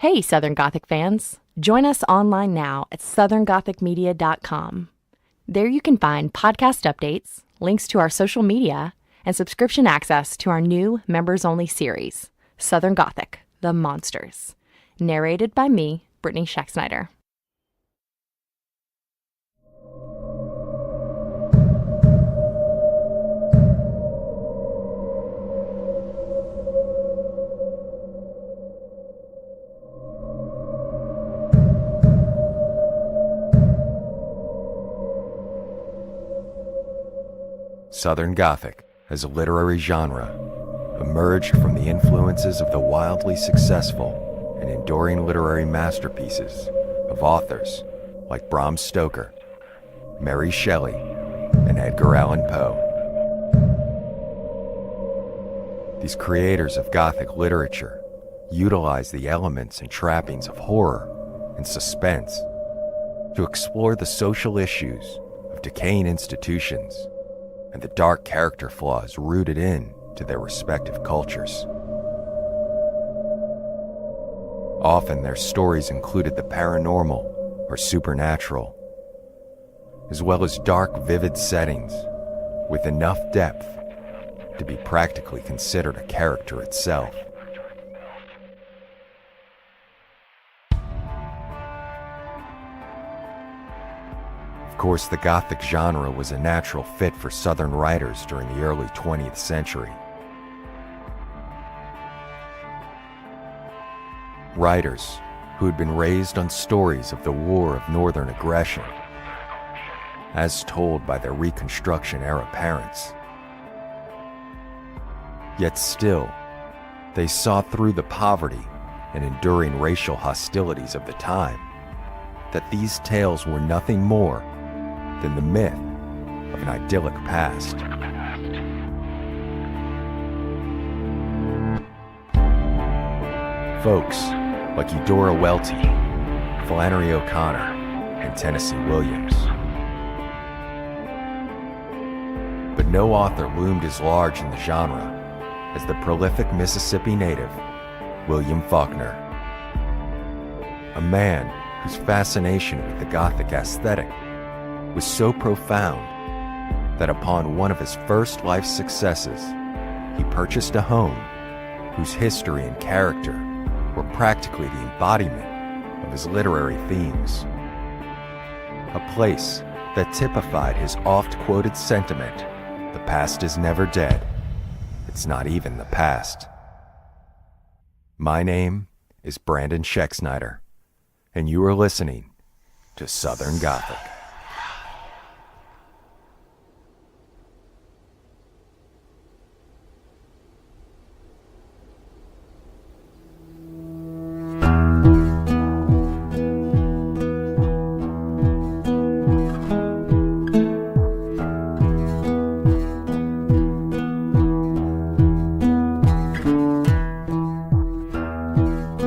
Hey, Southern Gothic fans! Join us online now at southerngothicmedia.com. There you can find podcast updates, links to our social media, and subscription access to our new members-only series, Southern Gothic, The Monsters, narrated by me, Brittany Schexnayder. Southern Gothic, as a literary genre, emerged from the influences of the wildly successful and enduring literary masterpieces of authors like Bram Stoker, Mary Shelley, and Edgar Allan Poe. These creators of Gothic literature utilize the elements and trappings of horror and suspense to explore the social issues of decaying institutions and the dark character flaws rooted in to their respective cultures. Often their stories included the paranormal or supernatural, as well as dark, vivid settings with enough depth to be practically considered a character itself. Of course, the Gothic genre was a natural fit for Southern writers during the early 20th century. Writers who had been raised on stories of the War of Northern Aggression, as told by their Reconstruction-era parents. Yet still, they saw through the poverty and enduring racial hostilities of the time that these tales were nothing more than the myth of an idyllic past. Folks like Eudora Welty, Flannery O'Connor, and Tennessee Williams. But no author loomed as large in the genre as the prolific Mississippi native, William Faulkner. A man whose fascination with the Gothic aesthetic was so profound that upon one of his first life successes, he purchased a home whose history and character were practically the embodiment of his literary themes. A place that typified his oft-quoted sentiment, "The past is never dead. It's not even the past." My name is Brandon Schexnayder, and you are listening to Southern Gothic.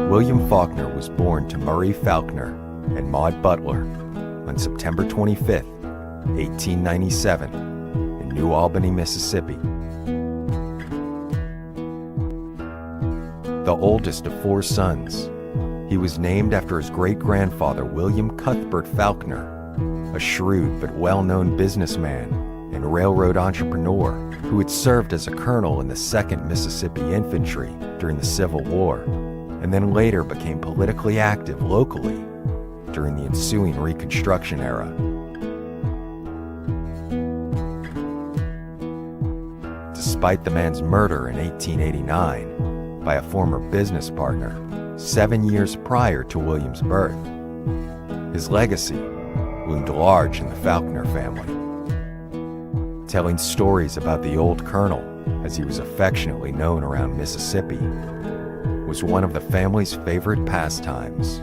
William Faulkner was born to Murray Faulkner and Maud Butler on September 25, 1897, in New Albany, Mississippi. The oldest of four sons, he was named after his great-grandfather William Cuthbert Faulkner, a shrewd but well-known businessman and railroad entrepreneur who had served as a colonel in the 2nd Mississippi Infantry during the Civil War, and then later became politically active locally during the ensuing Reconstruction era. Despite the man's murder in 1889 by a former business partner 7 years prior to William's birth, his legacy loomed large in the Faulkner family. Telling stories about the old colonel, as he was affectionately known around Mississippi, was one of the family's favorite pastimes.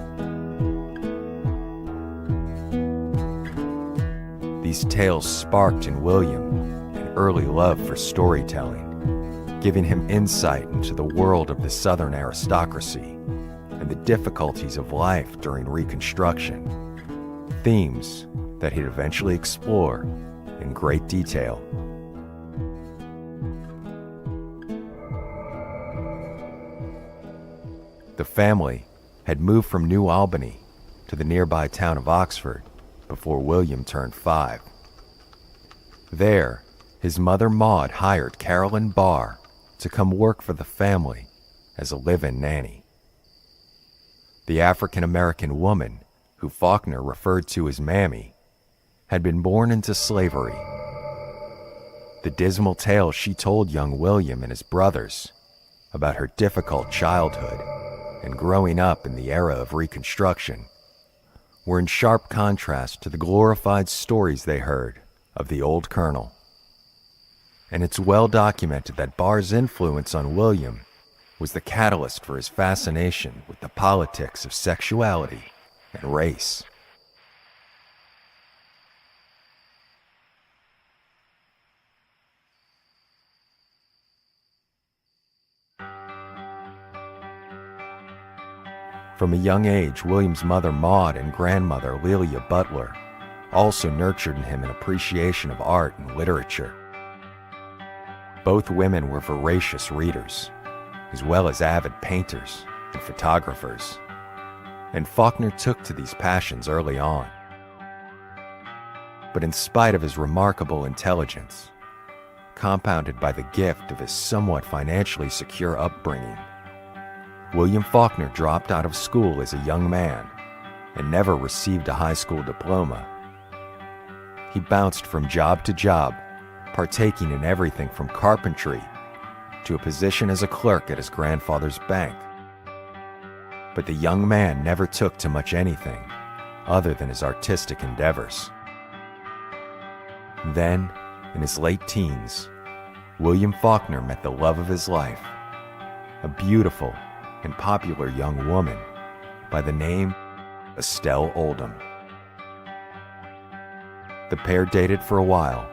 These tales sparked in William an early love for storytelling, giving him insight into the world of the Southern aristocracy and the difficulties of life during Reconstruction, themes that he'd eventually explore in great detail. The family had moved from New Albany to the nearby town of Oxford before William turned 5. There, his mother Maud hired Carolyn Barr to come work for the family as a live-in nanny. The African-American woman, who Faulkner referred to as Mammy, had been born into slavery. The dismal tales she told young William and his brothers about her difficult childhood and growing up in the era of Reconstruction were in sharp contrast to the glorified stories they heard of the old colonel. And it's well documented that Barr's influence on William was the catalyst for his fascination with the politics of sexuality and race. From a young age, William's mother Maud and grandmother Lelia Butler also nurtured in him an appreciation of art and literature. Both women were voracious readers, as well as avid painters and photographers, and Faulkner took to these passions early on. But in spite of his remarkable intelligence, compounded by the gift of his somewhat financially secure upbringing, William Faulkner dropped out of school as a young man and never received a high school diploma. He bounced from job to job, partaking in everything from carpentry to a position as a clerk at his grandfather's bank. But the young man never took to much anything other than his artistic endeavors. Then, in his late teens, William Faulkner met the love of his life, a beautiful and popular young woman by the name Estelle Oldham. The pair dated for a while,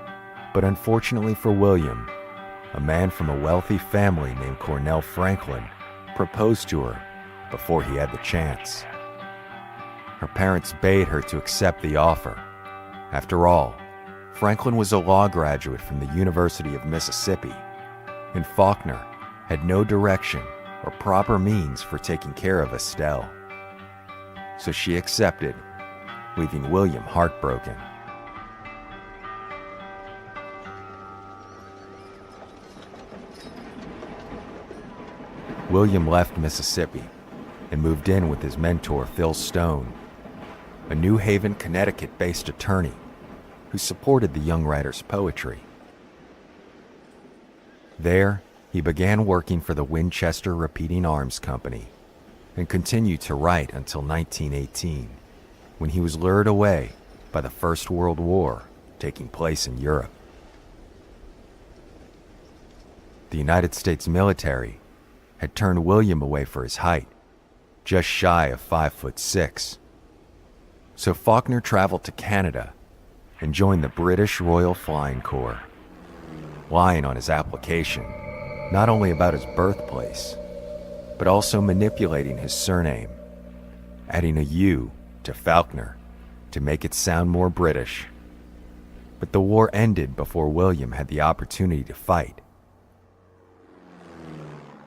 but unfortunately for William, a man from a wealthy family named Cornell Franklin proposed to her before he had the chance. Her parents bade her to accept the offer. After all, Franklin was a law graduate from the University of Mississippi, and Faulkner had no direction or proper means for taking care of Estelle. So she accepted, leaving William heartbroken. William left Mississippi and moved in with his mentor Phil Stone, a New Haven, Connecticut-based attorney who supported the young writer's poetry. There, he began working for the Winchester Repeating Arms Company and continued to write until 1918, when he was lured away by the First World War taking place in Europe. The United States military had turned William away for his height, just shy of 5'6". So Faulkner traveled to Canada and joined the British Royal Flying Corps, lying on his application not only about his birthplace, but also manipulating his surname, adding a U to Faulkner to make it sound more British. But the war ended before William had the opportunity to fight.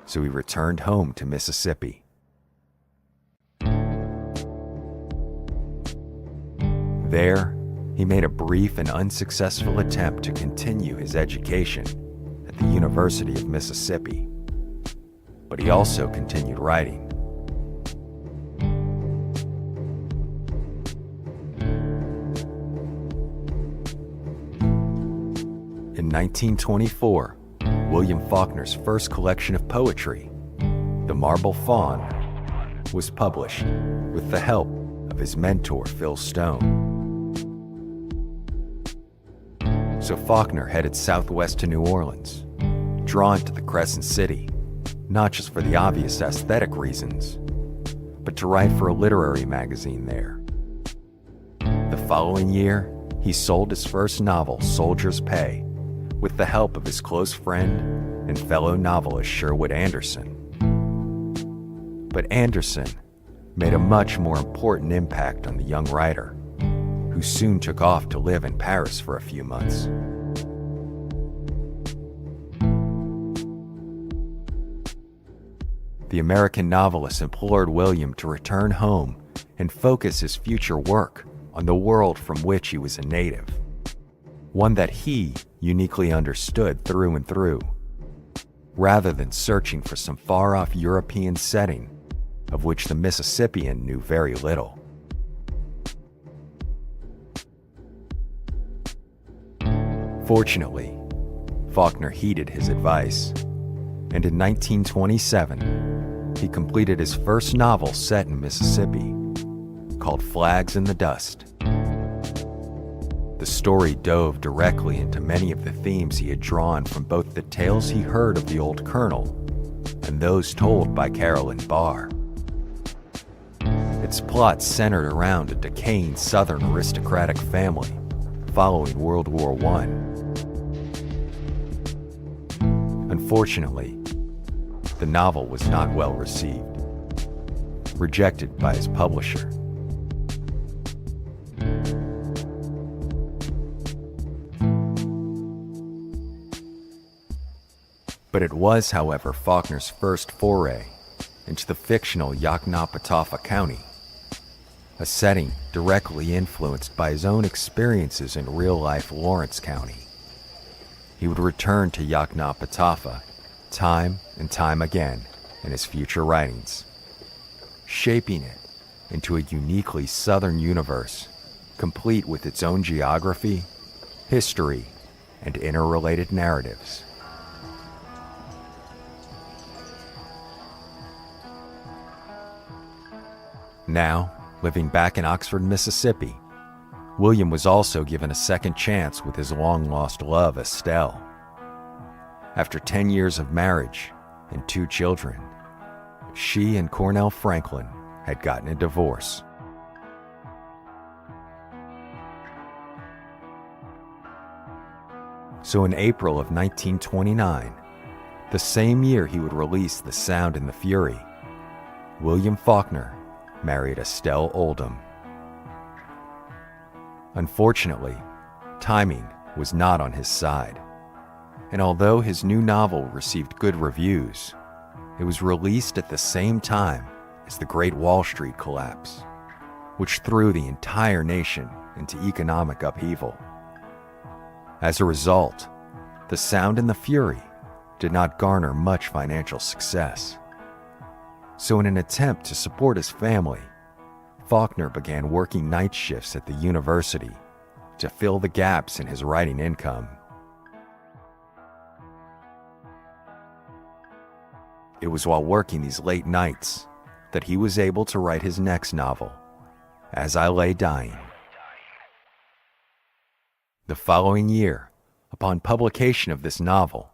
So he returned home to Mississippi. There, he made a brief and unsuccessful attempt to continue his education at the University of Mississippi, but he also continued writing. In 1924, William Faulkner's first collection of poetry, The Marble Faun, was published with the help of his mentor Phil Stone. So Faulkner headed southwest to New Orleans, drawn to the Crescent City, not just for the obvious aesthetic reasons, but to write for a literary magazine there. The following year, he sold his first novel, Soldier's Pay, with the help of his close friend and fellow novelist Sherwood Anderson. But Anderson made a much more important impact on the young writer, who soon took off to live in Paris for a few months. the American novelist implored William to return home and focus his future work on the world from which he was a native, one that he uniquely understood through and through, rather than searching for some far-off European setting of which the Mississippian knew very little. Fortunately, Faulkner heeded his advice, and in 1927, he completed his first novel set in Mississippi, called Flags in the Dust. The story dove directly into many of the themes he had drawn from both the tales he heard of the old colonel and those told by Carolyn Barr. Its plot centered around a decaying Southern aristocratic family following World War I. Unfortunately, the novel was not well received, rejected by his publisher. But it was, however, Faulkner's first foray into the fictional Yoknapatawpha County, a setting directly influenced by his own experiences in real-life Lawrence County. He would return to Yoknapatawpha time and time again in his future writings, shaping it into a uniquely Southern universe, complete with its own geography, history, and interrelated narratives. Now, living back in Oxford, Mississippi, William was also given a second chance with his long-lost love, Estelle. After 10 years of marriage and 2 children, she and Cornell Franklin had gotten a divorce. So in April of 1929, the same year he would release The Sound and the Fury, William Faulkner married Estelle Oldham. Unfortunately, timing was not on his side, and although his new novel received good reviews, it was released at the same time as the Great Wall Street collapse, which threw the entire nation into economic upheaval. As a result, The Sound and the Fury did not garner much financial success. So in an attempt to support his family, Faulkner began working night shifts at the university to fill the gaps in his writing income. It was while working these late nights that he was able to write his next novel, As I Lay Dying. The following year, upon publication of this novel,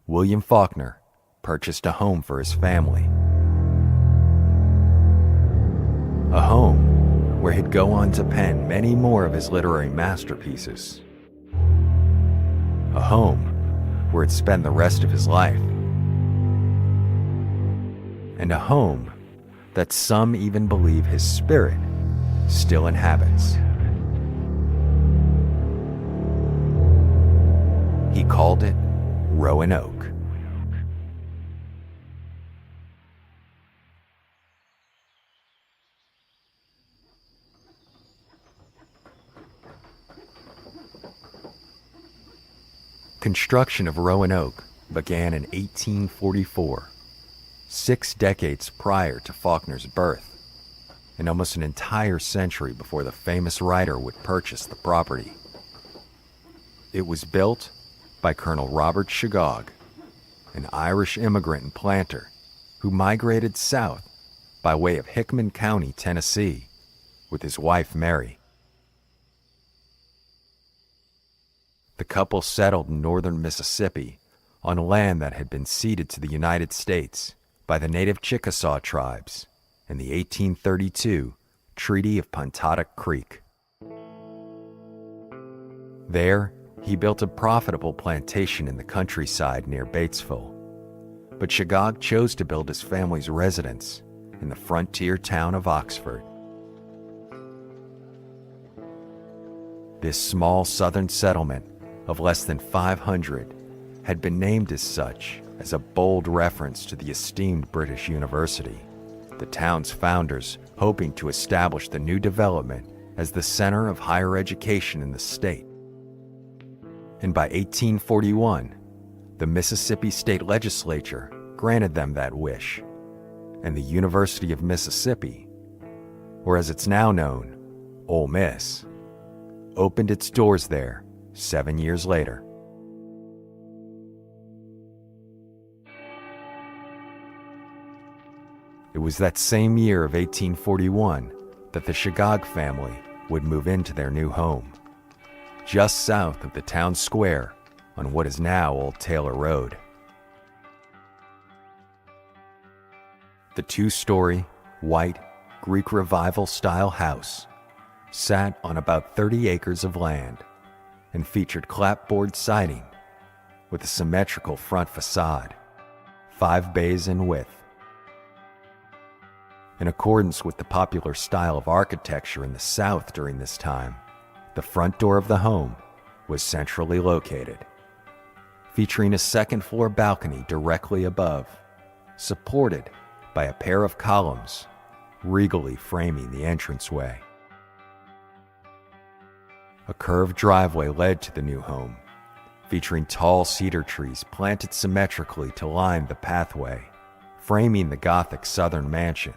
William Faulkner purchased a home for his family. A home where he'd go on to pen many more of his literary masterpieces. A home where he'd spend the rest of his life. And a home that some even believe his spirit still inhabits. He called it Rowan Oak. Construction of Rowan Oak began in 1844, 6 decades prior to Faulkner's birth, and almost an entire century before the famous writer would purchase the property. It was built by Colonel Robert Shigog, an Irish immigrant and planter who migrated south by way of Hickman County, Tennessee, with his wife Mary. The couple settled in northern Mississippi on land that had been ceded to the United States by the native Chickasaw tribes in the 1832 Treaty of Pontotoc Creek. There, he built a profitable plantation in the countryside near Batesville, but Shigog chose to build his family's residence in the frontier town of Oxford. This small southern settlement of less than 500 had been named as such as a bold reference to the esteemed British university, the town's founders hoping to establish the new development as the center of higher education in the state. And by 1841, the Mississippi State Legislature granted them that wish, and the University of Mississippi, or as it's now known, Ole Miss, opened its doors there 7 years later. It was that same year of 1841 that the Shagog family would move into their new home, just south of the town square on what is now Old Taylor Road. The two-story, white, Greek Revival-style house sat on about 30 acres of land and featured clapboard siding with a symmetrical front facade, 5 bays in width. In accordance with the popular style of architecture in the South during this time, the front door of the home was centrally located, featuring a second-floor balcony directly above, supported by a pair of columns regally framing the entranceway. A curved driveway led to the new home, featuring tall cedar trees planted symmetrically to line the pathway, framing the Gothic southern mansion.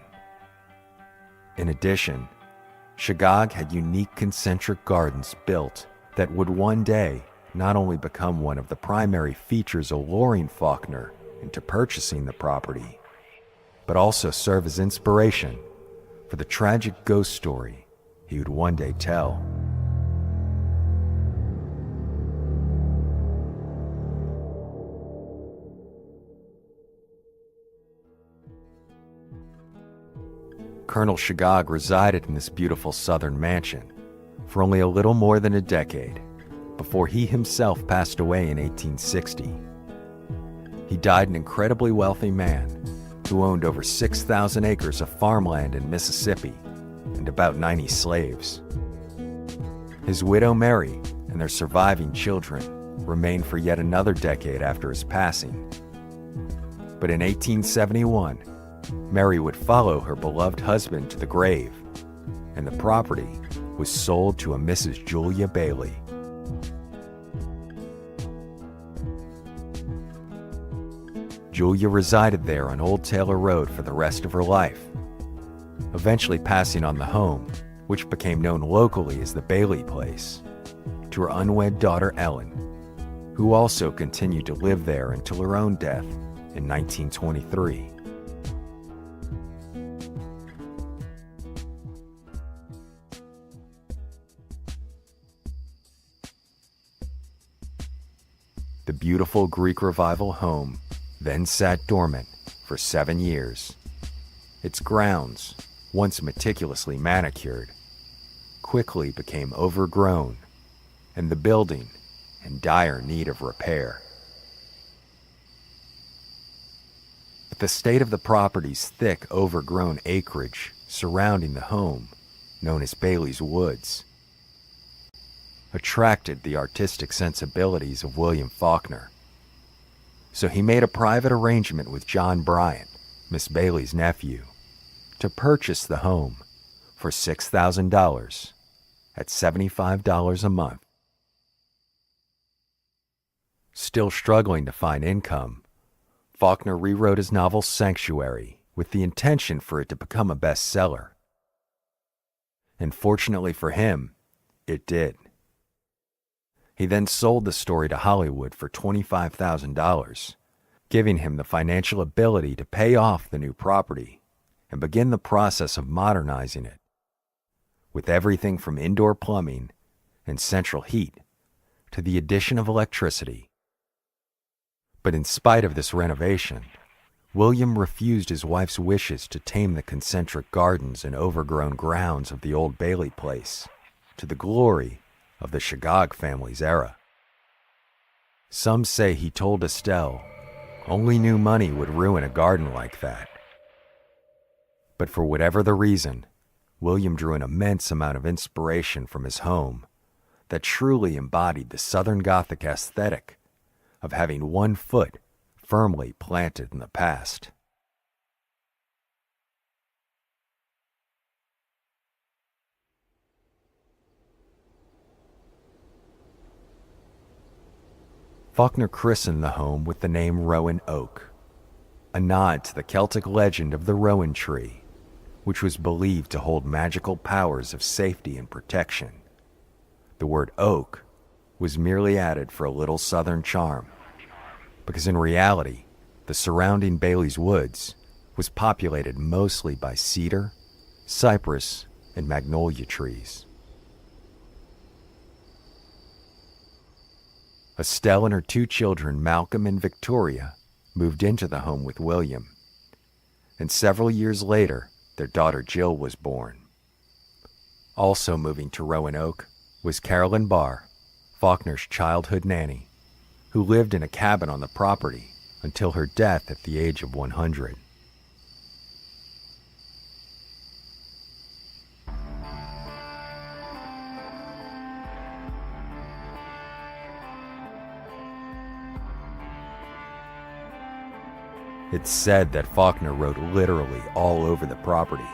In addition, Shagog had unique concentric gardens built that would one day not only become one of the primary features alluring Faulkner into purchasing the property, but also serve as inspiration for the tragic ghost story he would one day tell. Colonel Shagog resided in this beautiful southern mansion for only a little more than a decade before he himself passed away in 1860. He died an incredibly wealthy man who owned over 6,000 acres of farmland in Mississippi and about 90 slaves. His widow Mary and their surviving children remained for yet another decade after his passing. But in 1871, Mary would follow her beloved husband to the grave, and the property was sold to a Mrs. Julia Bailey. Julia resided there on Old Taylor Road for the rest of her life, eventually passing on the home, which became known locally as the Bailey Place, to her unwed daughter Ellen, who also continued to live there until her own death in 1923. The beautiful Greek Revival home then sat dormant for 7 years. Its grounds, once meticulously manicured, quickly became overgrown, and the building in dire need of repair. But the state of the property's thick, overgrown acreage surrounding the home, known as Bailey's Woods, attracted the artistic sensibilities of William Faulkner. So he made a private arrangement with John Bryant, Miss Bailey's nephew, to purchase the home for $6,000 at $75 a month. Still struggling to find income, Faulkner rewrote his novel Sanctuary with the intention for it to become a bestseller. And fortunately for him, it did. He then sold the story to Hollywood for $25,000, giving him the financial ability to pay off the new property and begin the process of modernizing it, with everything from indoor plumbing and central heat to the addition of electricity. But in spite of this renovation, William refused his wife's wishes to tame the concentric gardens and overgrown grounds of the old Bailey place to the glory of the Shagog family's era. Some say he told Estelle only new money would ruin a garden like that. But for whatever the reason, William drew an immense amount of inspiration from his home that truly embodied the Southern Gothic aesthetic of having 1 foot firmly planted in the past. Faulkner christened the home with the name Rowan Oak, a nod to the Celtic legend of the Rowan tree, which was believed to hold magical powers of safety and protection. The word oak was merely added for a little southern charm, because in reality, the surrounding Bailey's Woods was populated mostly by cedar, cypress, and magnolia trees. Estelle and her two children, Malcolm and Victoria, moved into the home with William, and several years later, their daughter Jill was born. Also moving to Rowan Oak was Carolyn Barr, Faulkner's childhood nanny, who lived in a cabin on the property until her death at the age of 100. It's said that Faulkner wrote literally all over the property.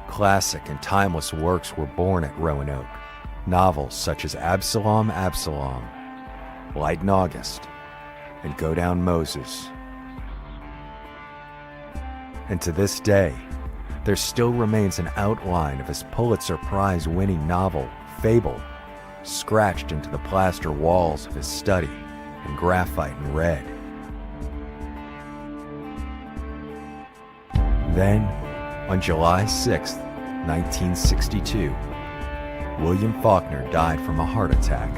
Classic and timeless works were born at Rowan Oak. Novels such as Absalom, Absalom, Light in August, and Go Down Moses. And to this day, there still remains an outline of his Pulitzer Prize-winning novel, Fable, scratched into the plaster walls of his study in graphite and red. Then, on July 6, 1962, William Faulkner died from a heart attack,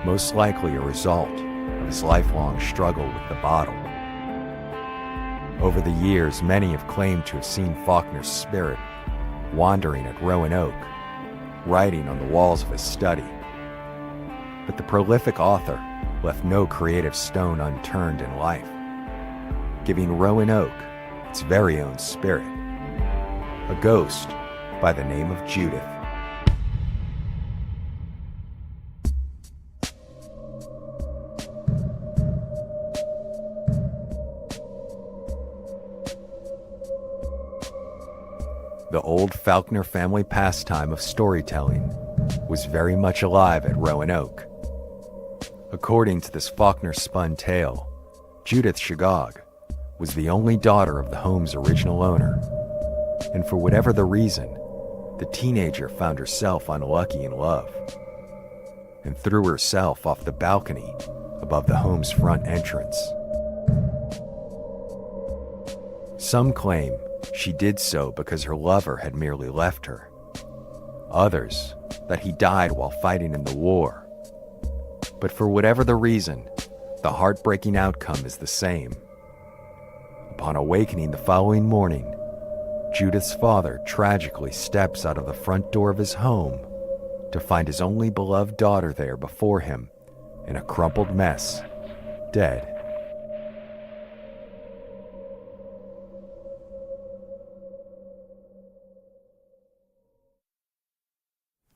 most likely a result of his lifelong struggle with the bottle. Over the years, many have claimed to have seen Faulkner's spirit wandering at Rowan Oak, writing on the walls of his study. But the prolific author left no creative stone unturned in life, giving Rowan Oak its very own spirit, a ghost by the name of Judith. The old Faulkner family pastime of storytelling was very much alive at Rowan Oak. According to this Faulkner-spun tale, Judith Shagog was the only daughter of the home's original owner, and for whatever the reason, the teenager found herself unlucky in love and threw herself off the balcony above the home's front entrance. Some claim she did so because her lover had merely left her. Others, that he died while fighting in the war. But for whatever the reason, the heartbreaking outcome is the same. Upon awakening the following morning, Judith's father tragically steps out of the front door of his home to find his only beloved daughter there before him in a crumpled mess, dead.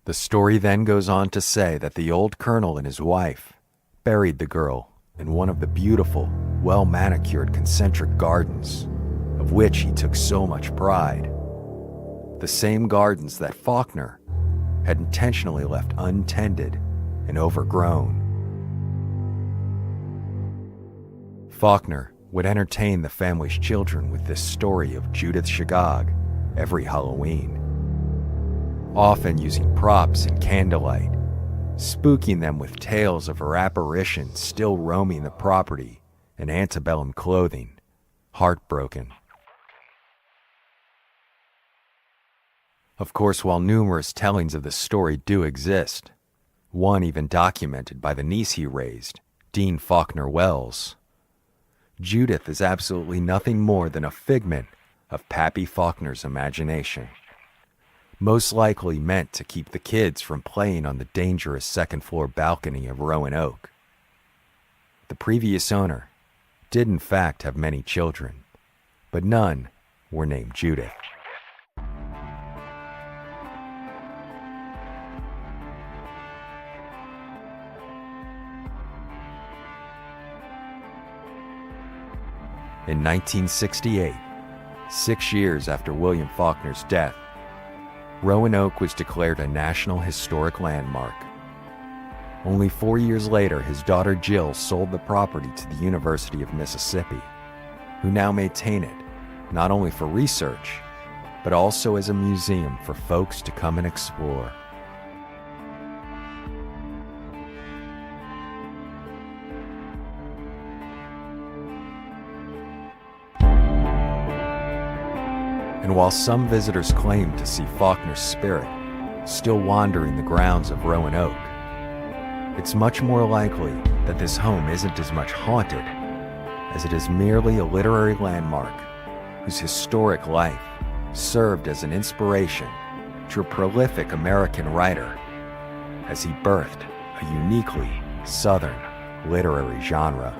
The story then goes on to say that the old colonel and his wife buried the girl in one of the beautiful, well-manicured concentric gardens, of which he took so much pride. The same gardens that Faulkner had intentionally left untended and overgrown. Faulkner would entertain the family's children with this story of Judith Shagog every Halloween, often using props and candlelight, spooking them with tales of her apparition still roaming the property in antebellum clothing, heartbroken. Of course, while numerous tellings of the story do exist, one even documented by the niece he raised, Dean Faulkner Wells, Judith is absolutely nothing more than a figment of Pappy Faulkner's imagination, most likely meant to keep the kids from playing on the dangerous second-floor balcony of Rowan Oak. The previous owner did in fact have many children, but none were named Judith. In 1968, 6 years after William Faulkner's death, Rowan Oak was declared a National Historic Landmark. Only 4 years later, his daughter Jill sold the property to the University of Mississippi, who now maintain it, not only for research, but also as a museum for folks to come and explore. And while some visitors claim to see Faulkner's spirit still wandering the grounds of Rowan Oak, it's much more likely that this home isn't as much haunted as it is merely a literary landmark whose historic life served as an inspiration to a prolific American writer as he birthed a uniquely Southern literary genre.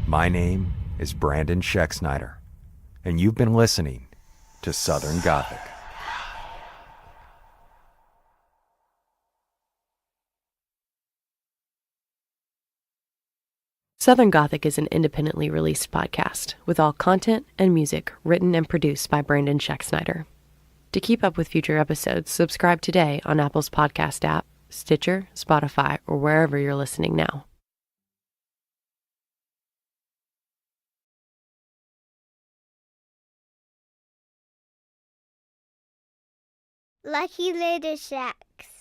My name is Brandon Scheck-Snyder, and you've been listening to Southern Gothic. Southern Gothic is an independently released podcast with all content and music written and produced by Brandon Scheck-Snyder. To keep up with future episodes, subscribe today on Apple's podcast app, Stitcher, Spotify, or wherever you're listening now. Lucky Little Shacks.